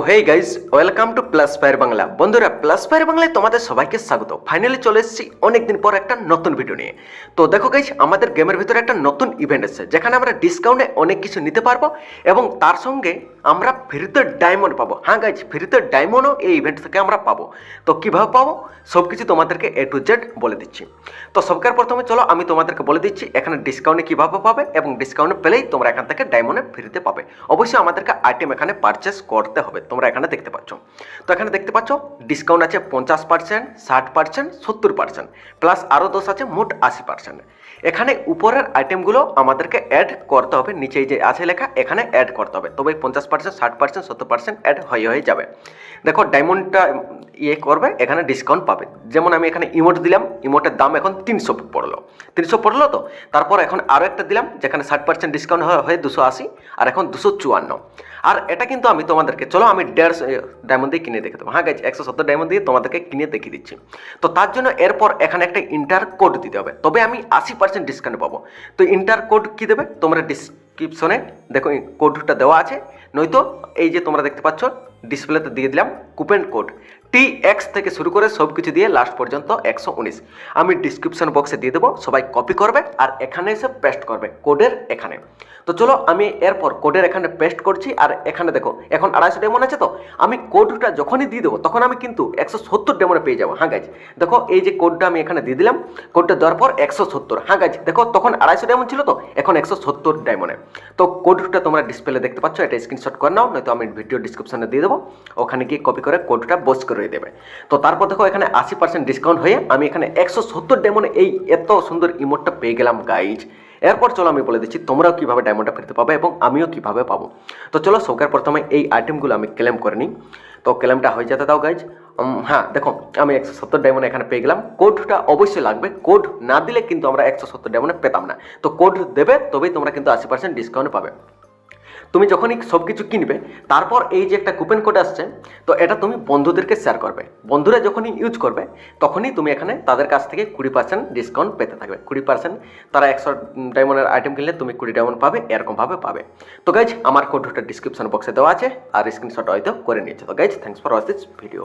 Hey guys welcome to plus fire Bangla. বন্ধুরা, plus fire বাংলায় তোমাদের সবাইকে স্বাগত। ফাইনালি চলে এসেছি অনেকদিন পর একটা নতুন ভিডিও নিয়ে। তো দেখো গাইজ, আমাদের গেমের ভিতরে একটা নতুন ইভেন্ট এসেছে, যেখানে আমরা ডিসকাউন্টে অনেক কিছু নিতে পারবো এবং তার সঙ্গে আমরা ফ্রিতে ডায়মন্ড পাবো। হ্যাঁ গাইজ, ফ্রিতে ডায়মন্ডও এই ইভেন্ট থেকে আমরা পাবো। তো কীভাবে পাবো সব কিছু তোমাদেরকে এ টু জেড বলে দিচ্ছি। তো সবকার প্রথমে চলো আমি তোমাদেরকে বলে দিচ্ছি এখানে ডিসকাউন্টে কীভাবে পাবে এবং ডিসকাউন্ট পেলেই তোমরা এখান থেকে ডায়মন্ডে ফ্রিতে পাবে। অবশ্যই আমাদেরকে আইটেম এখানে পারচেস করতে হবে। তোমরা এখানে দেখতে পাচ্ছ, তো এখানে দেখতে পাচ্ছ ডিসকাউন্ট আছে 50%, 60%, 70%, প্লাস আরও 10 আছে, মোট 80%। এখানে উপরের আইটেমগুলো আমাদেরকে অ্যাড করতে হবে, নিচেই যে আছে লেখা এখানে অ্যাড করতে হবে, তবে 50%, 60%, 70% অ্যাড হয়ে যাবে। দেখো ডায়মন্ডটা করবে, এখানে ডিসকাউন্ট পাবে। যেমন আমি এখানে ইমোট দিলাম, ইমোটের দাম এখন 300 পড়লো, 300 পড়লো। তো তারপর এখন আরও একটা দিলাম, যেখানে 60% ডিসকাউন্ট হয়ে 280, আর এখন 254। আর এটা কিন্তু আমি তোমাদেরকে, চলো আমি 150 ডায়মন্ড দিয়ে কিনে দেখে দেবো। হ্যাঁ গাইজ, 170 ডায়মন্ড দিয়ে তোমাদেরকে কিনে দেখিয়ে দিচ্ছি। তো তার জন্য এরপর এখানে একটা ইন্টার কোড দিতে হবে, তবে আমি 80% ডিসকাউন্ট পাবো। তো ইন্টার কোড কী দেবে তোমরা ডিসক্রিপশনে দেখো, কোডটা দেওয়া আছে, নয়তো এই যে তোমরা দেখতে পাচ্ছ ডিসপ্লেতে দিয়ে দিলাম কুপন কোড TX থেকে শুরু করে সব কিছু দিয়ে লাস্ট পর্যন্ত 119। আমি ডিসক্রিপশন বক্সে দিয়ে দেবো, সবাই কপি করবে আর এখানে এসে পেস্ট করবে কোডের এখানে। তো চলো আমি এরপর কোডের এখানে পেস্ট করছি। আর এখানে দেখো এখন 250 ডায়মন্ড আছে, তো আমি কোডটা যখনই দিয়ে দেবো তখন আমি কিন্তু 170 ডায়মন্ডে পেয়ে যাবো। হ্যাঁ গাইজ দেখো, এই যে কোডটা আমি এখানে দিয়ে দিলাম, কোডটা দেওয়ার পর 170। হ্যাঁ গাইজ দেখো, তখন 250 ডায়মন্ড ছিল, তো এখন 170 ডায়মন্ডে। তো কোডটা তোমরা ডিসপ্লে দেখতে পাচ্ছ, এটা স্ক্রিনশট করে নাও, নয়তো আমি ভিডিও ডিসক্রিপশনে দিয়ে দেবো, ওখানে গিয়ে কপি করে কোডটা বস করে দেবে। তো তারপর দেখো এখানে 80% ডিসকাউন্ট হয়ে আমি এখানে 170 ডায়মন্ডে এই এত সুন্দর ইমোটটা পেয়ে গেলাম গাইজ। এরপর চলো আমি বলে দিচ্ছি তোমরাও কীভাবে ডায়মন্ডটা ফিরতে পাবে এবং আমিও কীভাবে পাবো। তো চলো সরকার প্রথমে এই আইটেমগুলো আমি ক্লেম করে নিই। তো ক্লেমটা হয়ে যেতে দাও গাইজ। হ্যাঁ দেখো, আমি 170 ডায়মন্ড এখানে পেয়ে গেলাম। কোডটা অবশ্যই লাগবে, কোড না দিলে কিন্তু আমরা 170 ডায়মন্ডে পেতাম না। তো কোড দেবে, তবেই তোমরা কিন্তু 80% ডিসকাউন্ট পাবে। তুমি যখনই সব কিছু কিনবে, তারপর এই যে একটা কুপন কোড আসছে, তো এটা তুমি বন্ধুদেরকে শেয়ার করবে। বন্ধুরা যখনই ইউজ করবে তখনই তুমি এখানে তাদের কাছ থেকে 20% ডিসকাউন্ট পেতে থাকবে। 20% তারা 100 ডায়মন্ডের আইটেম কিনলে তুমি 20 ডায়মন্ড পাবে, এরকমভাবে পাবে। তো গাইজ আমার কোডটা ডিসক্রিপশন বক্সে দেওয়া আছে আর স্ক্রিনশট হয়তো করে নিয়েছে। তো guys thanks for watch this video.